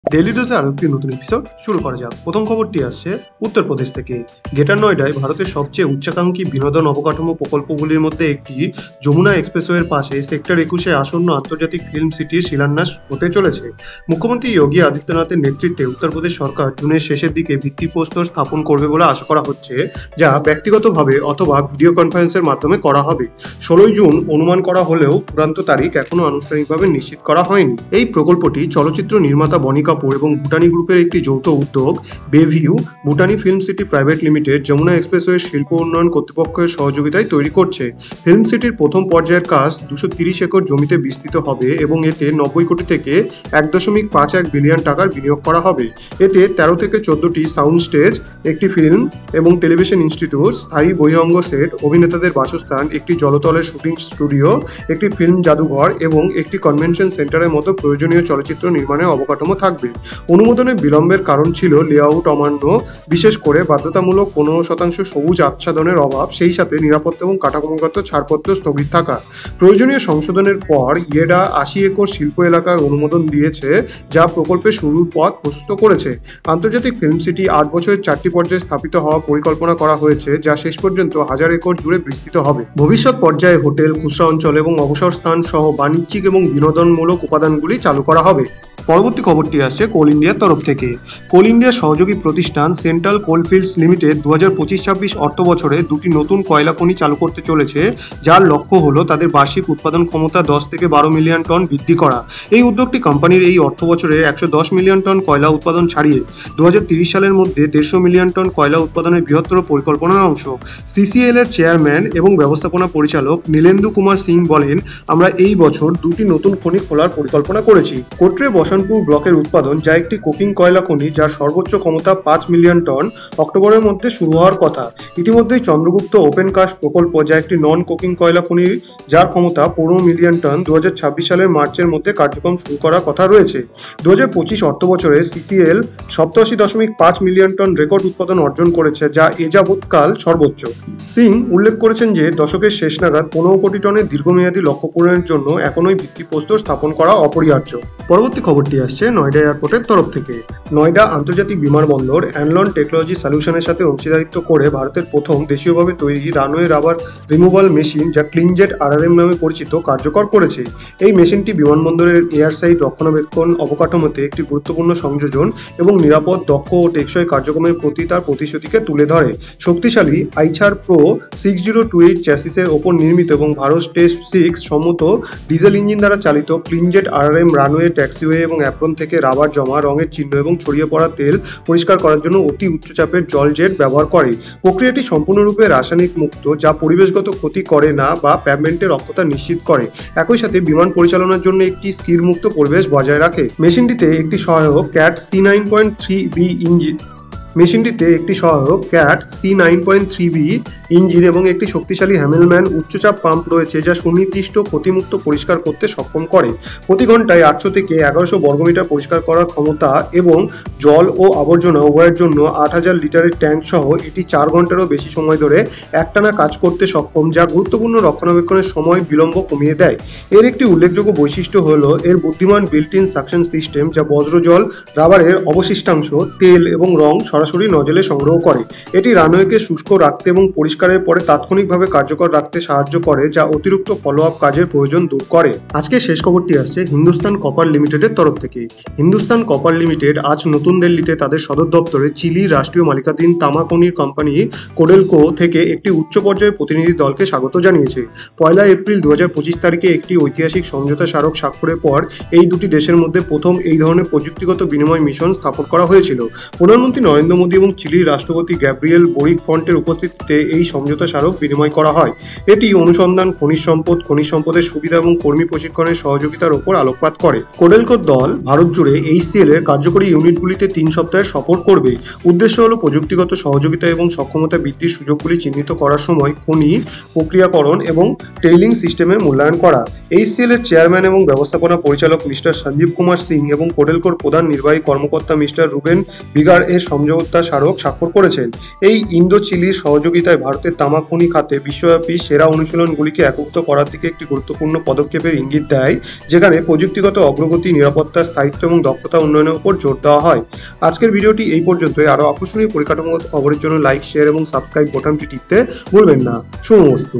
Daily ডোজে আরও একটি নতুন এপিসোড শুরু করা যাক। প্রথম খবরটি আসছে উত্তরপ্রদেশ থেকে। গ্রেটার নয়ডায় ভারতের সবচেয়ে উচ্চাকাঙ্ক্ষী বিনোদন অবকাঠামো প্রকল্পগুলির মধ্যে একটি যমুনা এক্সপ্রেসওয়ের পাশে সেক্টর 21-এ আসন্ন আন্তর্জাতিক ফিল্ম সিটির শিলান্যাস হতে চলেছে। মুখ্যমন্ত্রী যোগী আদিত্যনাথের নেতৃত্বে উত্তরপ্রদেশ সরকার জুনের শেষের দিকে ভিত্তিপ্রস্তর স্থাপন করবে বলে আশা করা হচ্ছে, যা ব্যক্তিগতভাবে অথবা ভিডিও কনফারেন্সের মাধ্যমে করা হবে। 16 জুন অনুমান করা হলেও চূড়ান্ত তারিখ এখনও আনুষ্ঠানিকভাবে নিশ্চিত করা হয়নি। এই প্রকল্পটি চলচ্চিত্র নির্মাতা বনি কাপুর এবং ভুটানি গ্রুপের একটি যৌথ উদ্যোগ Bayview Bhutani film city private limited Yamuna expressway শিল্প উন্নয়ন কর্তৃপক্ষের সহযোগিতায় তৈরি করছে। ফিল্ম সিটির প্রথম পর্যায়ের কাজ 230 একর জমিতে বিস্তৃত হবে এবং এতে 90 কোটি থেকে 1.51 বিলিয়ন টাকার বিনিয়োগ করা হবে। এতে 13 থেকে 14টি সাউন্ড স্টেজ, একটি ফিল্ম এবং টেলিভিশন ইনস্টিটিউট, স্থায়ী বহিরঙ্গ সেট, অভিনেতাদের বাসস্থান, একটি জলতলের শুটিং স্টুডিও, একটি ফিল্ম জাদুঘর এবং একটি কনভেনশন সেন্টারের মতো প্রয়োজনীয় চলচ্চিত্র নির্মাণের অবকাঠামো থাকবে। অনুমোদনের বিলম্বের কারণ ছিল লেআউট অমান্য, বিশেষ করে বাধ্যতামূলক 15% সবুজ আচ্ছাদনের অভাব, সেই সাথে নিরাপত্তা এবং কাঠামোগত ছাড়পত্র স্থগিত থাকা। প্রয়োজনীয় সংশোধনের পর ইয়েডা 80 একর শিল্প এলাকার অনুমোদন দিয়েছে, যা প্রকল্পের শুরুর পথ প্রশস্ত করেছে। আন্তর্জাতিক ফিল্ম সিটি 8 বছরের 4টি পর্যায়ে স্থাপিত হওয়ার পরিকল্পনা করা হয়েছে, যা শেষ পর্যন্ত 1000 একর জুড়ে বিস্তৃত হবে। ভবিষ্যৎ পর্যায়ে হোটেল, খুচরা অঞ্চল এবং অবসর স্থান সহ বাণিজ্যিক এবং বিনোদনমূলক উপাদানগুলি চালু করা হবে। পরবর্তী খবরটি আসছে কোল ইন্ডিয়ার তরফ থেকে। কোল ইন্ডিয়ার সহযোগী প্রতিষ্ঠান সেন্ট্রাল কোলফিল্ডস লিমিটেড 2025-26 অর্থ বছরে দুটি নতুন কয়লা খনি চালু করতে চলেছে, যার লক্ষ্য হলো তাদের বার্ষিক উৎপাদন ক্ষমতা 10 থেকে 12 মিলিয়ন টন বৃদ্ধি করা। এই উদ্যোগটি কোম্পানির এই অর্থ বছরে 110 মিলিয়ন টন কয়লা উৎপাদন ছাড়িয়ে 2030 সালের মধ্যে 150 মিলিয়ন টন কয়লা উৎপাদনের বৃহত্তর পরিকল্পনার অংশ। সিসিএল এর চেয়ারম্যান এবং ব্যবস্থাপনা পরিচালক নীলেন্দু কুমার সিং বলেন, আমরা এই বছর দুটি নতুন খনি খোলার পরিকল্পনা করেছি। কোটরে বসনপুর ব্লকের উৎপাদন, যা একটি কোকিং কয়লা খনি যার সর্বোচ্চ ক্ষমতা 5 মিলিয়ন টন, অক্টোবরের মধ্যে শুরু হওয়ার কথা। ইতিমধ্যেই চন্দ্রগুপ্ত ওপেন কাস্ট প্রকল্প, যা একটি নন কোকিং কয়লা খনি যার ক্ষমতা 15 মিলিয়ন টন, 2026 সালের মার্চের মধ্যে কার্যক্রম শুরু করার কথা রয়েছে। 2025 অর্থ বছরে সিসিএল 87.5 মিলিয়ন টন রেকর্ড উৎপাদন অর্জন করেছে, যা এ যাবৎকাল সর্বোচ্চ। সিং উল্লেখ করেছেন যে দশকের শেষ নাগাদ 15 কোটি টনের দীর্ঘমেয়াদী লক্ষ্য পূরণের জন্য এখনই ভিত্তিপ্রস্তর স্থাপন করা অপরিহার্য। পরবর্তী খবরটি আসছে নয়ডা এয়ারপোর্টের তরফ থেকে। নয়ডা আন্তর্জাতিক বিমানবন্দর অ্যানলন টেকনোলজি সলিউশনের সাথে অংশীদারিত্ব করে ভারতের প্রথম দেশীয়ভাবে তৈরি রানওয়ে রাবার রিমুভাল মেশিন, যা ক্লিনজেট আরআরএম নামে পরিচিত, কার্যকর করেছে। এই মেশিনটি বিমানবন্দরের এয়ার সাইড রক্ষণাবেক্ষণ অবকাঠামোতে একটি গুরুত্বপূর্ণ সংযোজন এবং নিরাপদ, দক্ষ ও টেকসই কার্যক্রমের প্রতি তার প্রতিশ্রুতিকে তুলে ধরে। শক্তিশালী আইচার প্রো 6028 চ্যাসিসের ওপর নির্মিত এবং ভারত স্টেজ 6 সম্মত ডিজেল ইঞ্জিন দ্বারা চালিত ক্লিনজেট আরআরএম রানওয়ে, ট্যাক্সিওয়ে এবং অ্যাপ্রন থেকে রাবার জমা, রঙের চিহ্ন এবং ছড়িয়ে পড়া তেল পরিষ্কার করার জন্য অতি উচ্চচাপের জল জেট ব্যবহার করে। প্রক্রিয়াটি সম্পূর্ণরূপে রাসায়নিক মুক্ত, যা পরিবেশগত ক্ষতি করে না বা প্যাভমেন্টের অক্ষতা নিশ্চিত করে। একই সাথে বিমান পরিচালনার জন্য একটি স্কির মুক্ত পরিবেশ বজায় রাখে। মেশিনটিতে একটি সহায়ক ক্যাট C9.3B ইঞ্জিন এবং একটি শক্তিশালী হ্যামেলম্যান উচ্চচাপ পাম্প রয়েছে, যা সুনির্দিষ্ট ক্ষতিমুক্ত পরিষ্কার করতে সক্ষম করে। প্রতি ঘন্টায় 800 থেকে 1100 বর্গমিটার পরিষ্কার করার ক্ষমতা এবং জল ও আবর্জনা উভয়ের জন্য 8000 লিটারের ট্যাঙ্ক সহ এটি 4 ঘন্টারও বেশি সময় ধরে একটানা কাজ করতে সক্ষম, যা গুরুত্বপূর্ণ রক্ষণাবেক্ষণের সময় বিলম্ব কমিয়ে দেয়। এর একটি উল্লেখযোগ্য বৈশিষ্ট্য হল এর বুদ্ধিমান বিল্ট ইন সাকশন সিস্টেম, যা বজ্র জল, রাবারের অবশিষ্টাংশ, তেল এবং রং সরাসরি নজলে সংগ্রহ করে। এটি রানওয়েকে শুষ্ক রাখতে এবং পরিষ্কারের পরে তাৎক্ষণিকভাবে কার্যকর রাখতে সাহায্য করে, যা অতিরিক্ত ফলো আপ কাজের প্রয়োজন দূর করে। আজকে শেষ খবরটি আসছে হিন্দুস্তান কপার লিমিটেডের তরফ থেকে। হিন্দুস্তান কপার লিমিটেড আজ নতুন দিল্লিতে তাদের সদর দপ্তরে চিলির রাষ্ট্রীয় মালিকানাধীন তামা খনির কোম্পানি কোডেলকো থেকে একটি উচ্চ পর্যায়ের প্রতিনিধি দলকে স্বাগত জানিয়েছে। 1 এপ্রিল 2025 তারিখে একটি ঐতিহাসিক সমঝোতা স্মারক স্বাক্ষরের পর এই দুটি দেশের মধ্যে প্রথম এই ধরনের প্রযুক্তিগত বিনিময় মিশন স্থাপন করা হয়েছিল। প্রধানমন্ত্রী নরেন্দ্র মোদী এবং চিলির রাষ্ট্রপতি গ্যাব্রিয়েল বোরিক ফন্টের উপস্থিতিতে এই সমঝোতা স্মারক বিনিময় করা হয়। এটি অনুসন্ধান, খনিজ সম্পদের সুবিধা এবং কর্মী প্রশিক্ষণের সহযোগিতার উপর আলোকপাত করে। কোডেলকোর দল ভারত জুড়ে HCL এর কার্যকরী ইউনিটগুলিতে 3 সপ্তাহের সফর করবে। উদ্দেশ্য হল প্রযুক্তিগত সহযোগিতা এবং সক্ষমতা বৃদ্ধির সুযোগগুলি চিহ্নিত করার সময় খনি প্রক্রিয়াকরণ এবং টেইলিং সিস্টেমের মূল্যায়ন করা। HCL এর চেয়ারম্যান এবং ব্যবস্থাপনা পরিচালক মিস্টার সঞ্জীব কুমার সিং এবং কোডেলকোর প্রধান নির্বাহী কর্মকর্তা মিস্টার রুবেন বিগার এর নিরাপত্তা স্মারক স্বাক্ষর করেছেন। এই ইন্দো চিলির সহযোগিতায় ভারতের তামাক খনি খাতে বিশ্বব্যাপী সেরা অনুশীলনগুলিকে একত্র করার দিকে একটি গুরুত্বপূর্ণ পদক্ষেপের ইঙ্গিত দেয়, যেখানে প্রযুক্তিগত অগ্রগতি, নিরাপত্তা, স্থায়িত্ব এবং দক্ষতা উন্নয়নের উপর জোর দেওয়া হয়। আজকের ভিডিওটি এই পর্যন্তই। আরও আকর্ষণীয় পরিকাঠামোগত খবরের জন্য লাইক, শেয়ার এবং সাবস্ক্রাইব বোতামটি টিপতে ভুলবেন না। শুভমস্তু।